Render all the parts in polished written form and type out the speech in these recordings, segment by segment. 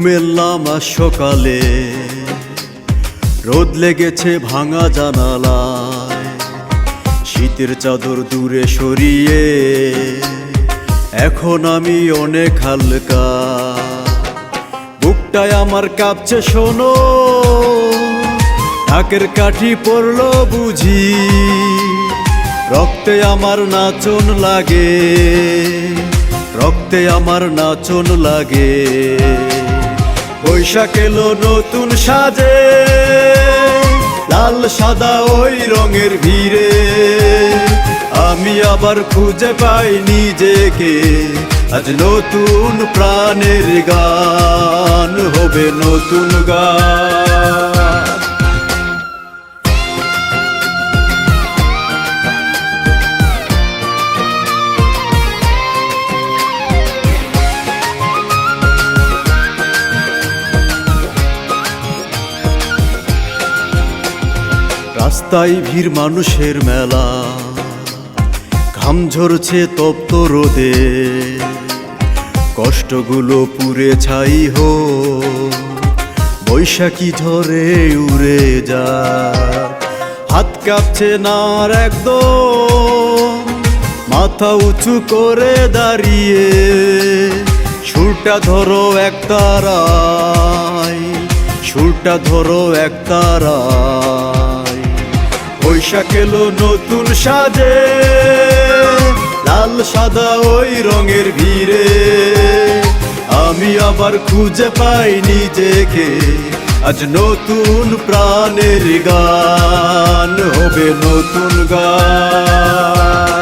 মেললাম আজ সকালে, রোদ লেগেছে ভাঙা জানালায়। শীতের চাদর দূরে সরিয়ে এখন আমি অনেক হালকা। বুকটায় আমার কাঁপছে শোনো, ঢাকের কাঠি পড়লো বুঝি। রক্তে আমার নাচন লাগে, রক্তে আমার নাচন লাগে। বৈশাখ এলো নতুন সাজে, লাল সাদা ওই রঙের ভিড়ে। আমি আবার খুঁজে পাই নিজেকে, আজ নতুন প্রাণের গান হবে নতুন গান। রাস্তায় ভিড় মানুষের মেলা, ঘাম ঝরছে তপ্ত রোদে। কষ্টগুলো পুড়ে ছাই হো, বৈশাখী ঝড়ে উড়ে যায়। হাত কাঁপছে না আর একদম, মাথা উঁচু করে দাঁড়িয়ে। সুরটা ধরো একতারায়, সুরটা ধরো একতারায়। বৈশাখ এলো নতুন সাজে, লাল সাদা ওই রঙের ভিড়ে। আমি আবার খুঁজে পাই নিজেকে, আজ নতুন প্রাণের গান হবে নতুন গান।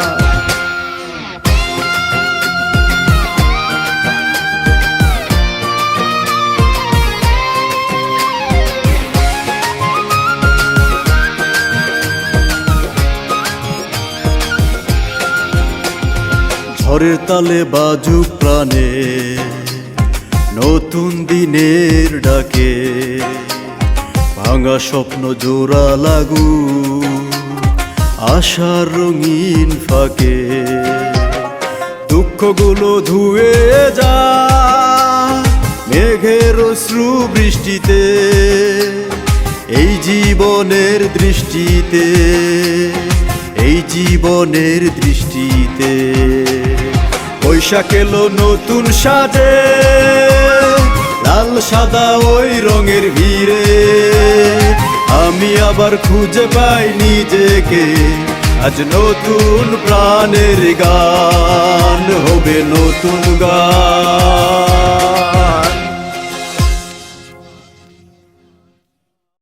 ঝড়ের তালে বাজুক প্রাণে নতুন দিনের ডাকে। ভাঙা স্বপ্ন জোড়া লাগু আশার রঙিন ফাঁকে। দুঃখগুলো ধুয়ে যায় মেঘের অশ্রু বৃষ্টিতে। এই জীবনের দৃষ্টিতে, এই জীবনের দৃষ্টিতে। বৈশাখ এলো নতুন সাজে, লাল সাদা ওই রঙের ভিড়ে। আমি আবার খুঁজে পাই নিজেকে, আজ নতুন প্রাণের গান হবে নতুন গান।